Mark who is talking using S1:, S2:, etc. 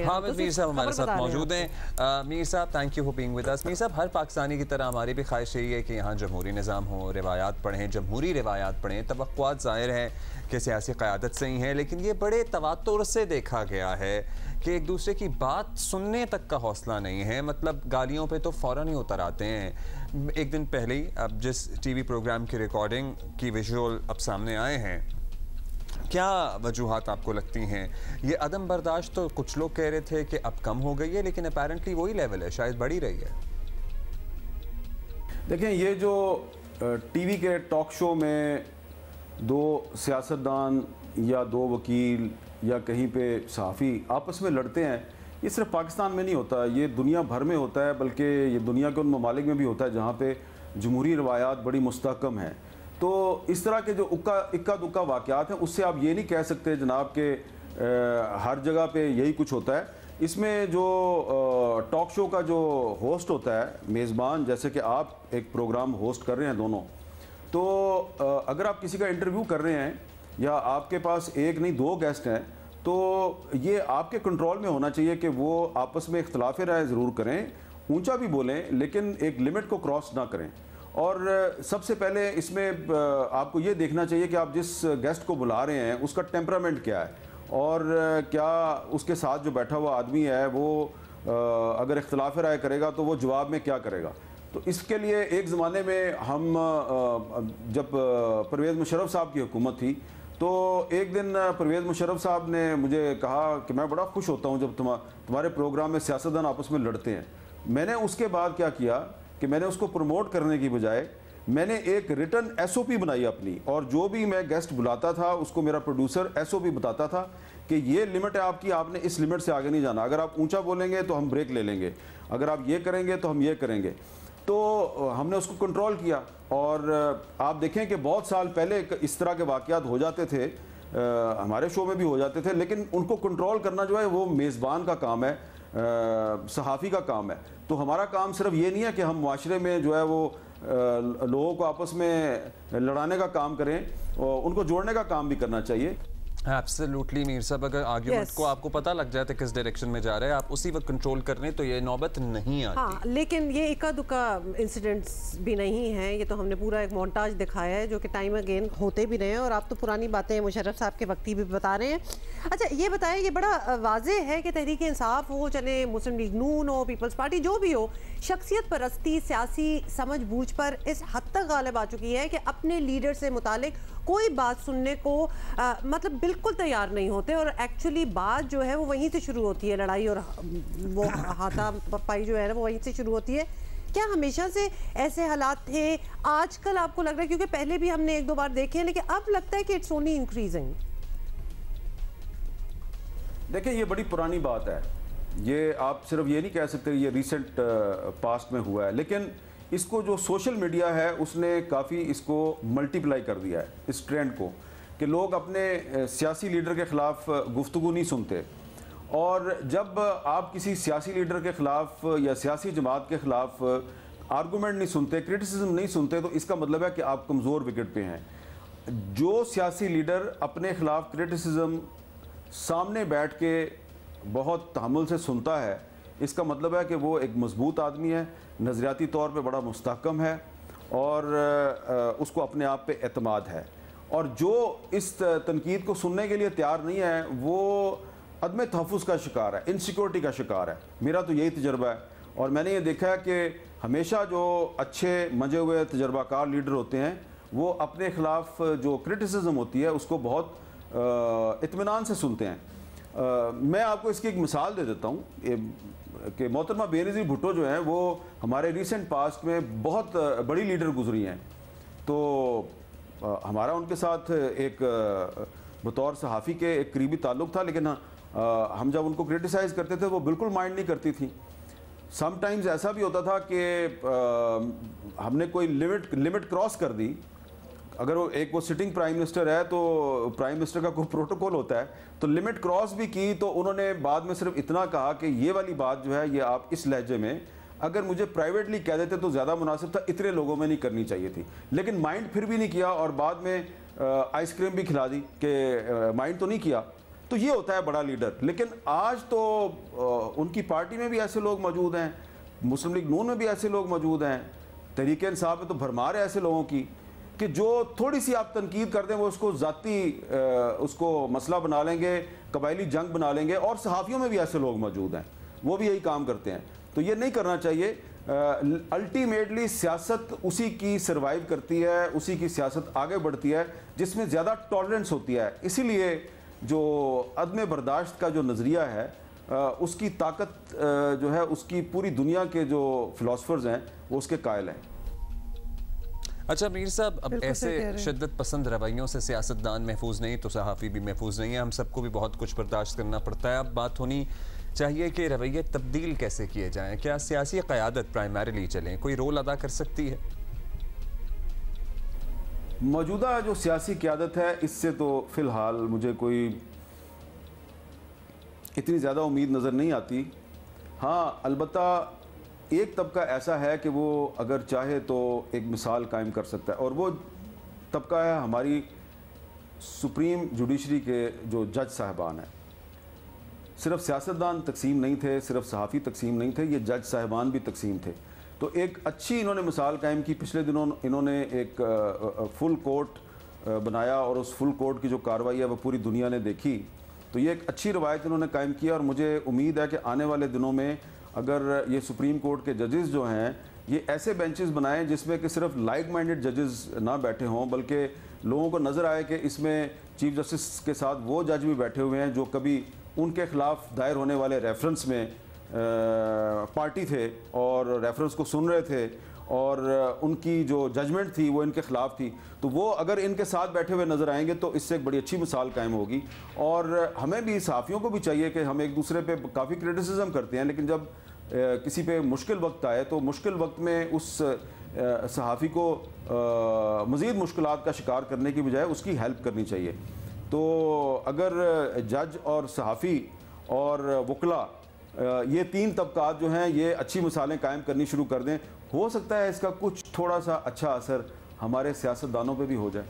S1: हैं।
S2: हाँ, मीर साहब हमारे साथ मौजूद हैं। मीर साहब, thank you for being with us. Mir साहब, हर पाकिस्तानी की तरह हमारी भी ख्वाहिश यही है कि यहाँ जमहूरी निज़ाम हो, रिवायात पढ़ें, जमहूरी रिवायात पढ़ें। तवक्कुआत ज़ाहिर है कि सियासी क़यादत से ही है, लेकिन ये बड़े तवातुर से देखा गया है कि एक दूसरे की बात सुनने तक का हौसला नहीं है। मतलब गालियों पे तो फ़ौरन ही उतर आते हैं। एक दिन पहले ही अब जिस टीवी प्रोग्राम की रिकॉर्डिंग की विजुअल अब सामने आए हैं, क्या वजूहात आपको लगती हैं? ये अदम बर्दाश्त तो कुछ लोग कह रहे थे कि अब कम हो गई है, लेकिन अपेरेंटली वही लेवल है, शायद बढ़ी रही है।
S3: देखें, ये जो टीवी के टॉक शो में दो सियासतदान या दो वकील या कहीं पे सहाफ़ी आपस में लड़ते हैं, ये सिर्फ पाकिस्तान में नहीं होता, ये दुनिया भर में होता है, बल्कि ये दुनिया के उन ममालिक में भी होता है जहाँ पे जमहूरी रवायात बड़ी मुस्तहकम हैं। तो इस तरह के जो इक्का दुक्का वाक़यात हैं, उससे आप ये नहीं कह सकते जनाब के हर जगह पे यही कुछ होता है। इसमें जो टॉक शो का जो होस्ट होता है, मेज़बान, जैसे कि आप एक प्रोग्राम होस्ट कर रहे हैं दोनों, तो अगर आप किसी का इंटरव्यू कर रहे हैं या आपके पास एक नहीं दो गेस्ट हैं, तो ये आपके कंट्रोल में होना चाहिए कि वो आपस में इख्तलाफ राय ज़रूर करें, ऊंचा भी बोलें, लेकिन एक लिमिट को क्रॉस ना करें। और सबसे पहले इसमें आपको ये देखना चाहिए कि आप जिस गेस्ट को बुला रहे हैं उसका टेम्परामेंट क्या है, और क्या उसके साथ जो बैठा हुआ आदमी है वो अगर इख्तलाफ राय करेगा तो वो जवाब में क्या करेगा। तो इसके लिए एक ज़माने में हम जब परवेज़ मुशर्रफ साहब की हुकूमत थी, तो एक दिन परवेज़ मुशर्रफ साहब ने मुझे कहा कि मैं बड़ा खुश होता हूँ जब तुम्हारे प्रोग्राम में सियासतदान आपस में लड़ते हैं। मैंने उसके बाद क्या किया कि मैंने उसको प्रमोट करने की बजाय मैंने एक रिटर्न SOP बनाई अपनी, और जो भी मैं गेस्ट बुलाता था उसको मेरा प्रोड्यूसर SOP बताता था कि ये लिमिट है आपकी, आपने इस लिमिट से आगे नहीं जाना, अगर आप ऊंचा बोलेंगे तो हम ब्रेक ले लेंगे, अगर आप ये करेंगे तो हम ये करेंगे। तो हमने उसको कंट्रोल किया, और आप देखें कि बहुत साल पहले इस तरह के वाक़यात हो जाते थे, हमारे शो में भी हो जाते थे, लेकिन उनको कंट्रोल करना जो है वो मेज़बान का काम है, सहाफ़ी का काम है। तो हमारा काम सिर्फ ये नहीं है कि हम माशरे में जो है वो लोगों को आपस में लड़ाने का काम करें, और उनको जोड़ने का काम भी करना चाहिए।
S2: एब्सोल्युटली मीर साहब, अगर आर्ग्यूमेंट को आपको पता लग जाए तो किस डायरेक्शन में जा रहे हैं, आप उसी वक्त कंट्रोल कर लें तो ये नौबत नहीं आती।
S1: हाँ, लेकिन ये इक्का दुक्का इंसिडेंट्स भी नहीं है, ये तो हमने पूरा एक मोन्टाज दिखाया है जो कि टाइम अगेन होते भी रहे हैं, और आप तो पुरानी बातें मुशर्रफ साहब के वक्त ही भी बता रहे हैं। अच्छा, ये बताएं, ये बड़ा वाज़े है कि तहरीक इंसाफ हो, चले मुस्लिम लीग नून हो, पीपल्स पार्टी, जो भी हो, शख्सियत परस्ती सियासी समझ बूझ पर इस हद तक गालिब आ चुकी है कि अपने लीडर से मुतालिक कोई बात सुनने को मतलब बिल्कुल तैयार नहीं होते, और एक्चुअली बात जो है वो वहीं से शुरू होती है, लड़ाई और वो हाथापाई जो है ना वो वहीं से शुरू होती है। क्या हमेशा से ऐसे हालात थे? आजकल आपको लग रहा है, क्योंकि पहले भी हमने एक दो बार देखे हैं, लेकिन अब लगता है कि इट्स ओनली इंक्रीजिंग।
S3: देखिए, ये बड़ी पुरानी बात है, ये आप सिर्फ ये नहीं कह सकते ये रिसेंट पास्ट में हुआ है, लेकिन इसको जो सोशल मीडिया है उसने काफ़ी इसको मल्टीप्लाई कर दिया है, इस ट्रेंड को, कि लोग अपने सियासी लीडर के ख़िलाफ़ गुफ्तगू नहीं सुनते। और जब आप किसी सियासी लीडर के ख़िलाफ़ या सियासी जमात के ख़िलाफ़ आर्गूमेंट नहीं सुनते, क्रिटिसिज्म नहीं सुनते, तो इसका मतलब है कि आप कमज़ोर विकेट पे हैं। जो सियासी लीडर अपने ख़िलाफ़ क्रिटिसिज्म सामने बैठ के बहुत तहम्मुल से सुनता है, इसका मतलब है कि वो एक मजबूत आदमी है, नज़रियाती तौर पे बड़ा मुस्तहकम है, और उसको अपने आप पे एतमाद है। और जो इस तनकीद को सुनने के लिए तैयार नहीं है, वो अदम तहफ़्फ़ुज़ का शिकार है, इनसिक्योरिटी का शिकार है। मेरा तो यही तजर्बा है, और मैंने ये देखा है कि हमेशा जो अच्छे मजे हुए तजर्बाकार लीडर होते हैं, वो अपने ख़िलाफ़ जो क्रिटिसिज्म होती है उसको बहुत इत्मीनान से सुनते हैं। मैं आपको इसकी एक मिसाल दे देता हूँ कि मोहतरमा बेनज़ीर भुट्टो जो हैं वो हमारे रिसेंट पास्ट में बहुत बड़ी लीडर गुजरी हैं। तो हमारा उनके साथ एक बतौर सहाफ़ी के एक करीबी ताल्लुक़ था, लेकिन हम जब उनको क्रिटिसाइज़ करते थे वो बिल्कुल माइंड नहीं करती थी। समटाइम्स ऐसा भी होता था कि हमने कोई लिमिट क्रॉस कर दी, अगर वो सिटिंग प्राइम मिनिस्टर है तो प्राइम मिनिस्टर का कोई प्रोटोकॉल होता है, तो लिमिट क्रॉस भी की, तो उन्होंने बाद में सिर्फ इतना कहा कि ये वाली बात जो है ये आप इस लहजे में अगर मुझे प्राइवेटली कह देते तो ज़्यादा मुनासिब था, इतने लोगों में नहीं करनी चाहिए थी। लेकिन माइंड फिर भी नहीं किया, और बाद में आइसक्रीम भी खिला दी कि माइंड तो नहीं किया। तो ये होता है बड़ा लीडर। लेकिन आज तो उनकी पार्टी में भी ऐसे लोग मौजूद हैं, मुस्लिम लीग नून में भी ऐसे लोग मौजूद हैं, तहरीक इंसाफ में तो भरमार है ऐसे लोगों की कि जो थोड़ी सी आप तनकीद कर दें वो उसको ज़ाती उसको मसला बना लेंगे, कबायली जंग बना लेंगे। और सहाफ़ियों में भी ऐसे लोग मौजूद हैं, वो भी यही काम करते हैं। तो ये नहीं करना चाहिए। अल्टीमेटली सियासत उसी की सर्वाइव करती है, उसी की सियासत आगे बढ़ती है जिसमें ज़्यादा टॉलरेंस होती है। इसीलिए जो अदम बर्दाश्त का जो नज़रिया है उसकी ताकत जो है उसकी पूरी दुनिया के जो फिलोसफर्स हैं वो उसके कायल हैं।
S2: अच्छा मीर साहब, अब ऐसे शिद्दत पसंद रवैयों से सियासतदान महफूज नहीं तो सहाफ़ी भी महफूज नहीं है, हम सबको भी बहुत कुछ बर्दाश्त करना पड़ता है। अब बात होनी चाहिए कि रवैये तब्दील कैसे किए जाएं। क्या सियासी क़यादत प्राइमरीली चलें, कोई रोल अदा कर सकती है?
S3: मौजूदा जो सियासी क़यादत है इससे तो फ़िलहाल मुझे कोई इतनी ज़्यादा उम्मीद नज़र नहीं आती। हाँ, अलबत्ता एक तबका ऐसा है कि वो अगर चाहे तो एक मिसाल कायम कर सकता है, और वो तबका है हमारी सुप्रीम जुडिशरी के जो जज साहबान हैं। सिर्फ सियासतदान तकसीम नहीं थे, सिर्फ सहाफ़ी तकसीम नहीं थे, ये जज साहबान भी तकसीम थे। तो एक अच्छी इन्होंने मिसाल कायम की। पिछले दिनों इन्होंने एक फुल कोर्ट बनाया और उस फुल कोर्ट की जो कार्रवाई है वो पूरी दुनिया ने देखी। तो ये एक अच्छी रवायत इन्होंने कायम की और मुझे उम्मीद है कि आने वाले दिनों में अगर ये सुप्रीम कोर्ट के जजेस जो हैं ये ऐसे बेंचेस बनाएं जिसमें कि सिर्फ लाइक माइंडेड जजेस ना बैठे हों, बल्कि लोगों को नज़र आए कि इसमें चीफ जस्टिस के साथ वो जज भी बैठे हुए हैं जो कभी उनके ख़िलाफ़ दायर होने वाले रेफरेंस में पार्टी थे और रेफरेंस को सुन रहे थे और उनकी जो जजमेंट थी वो इनके ख़िलाफ़ थी। तो वो अगर इनके साथ बैठे हुए नज़र आएंगे तो इससे एक बड़ी अच्छी मिसाल कायम होगी। और हमें भी सहाफ़ियों को भी चाहिए कि हम एक दूसरे पे काफ़ी क्रिटिसिज्म करते हैं, लेकिन जब किसी पे मुश्किल वक्त आए तो मुश्किल वक्त में उस सहाफ़ी को मज़ीद मुश्किलात का शिकार करने की बजाय उसकी हेल्प करनी चाहिए। तो अगर जज और सहाफ़ी और वकला ये तीन तबकात जो हैं ये अच्छी मिसालें कायम करनी शुरू कर दें, हो सकता है इसका कुछ थोड़ा सा अच्छा असर हमारे सियासतदानों पे भी हो जाए।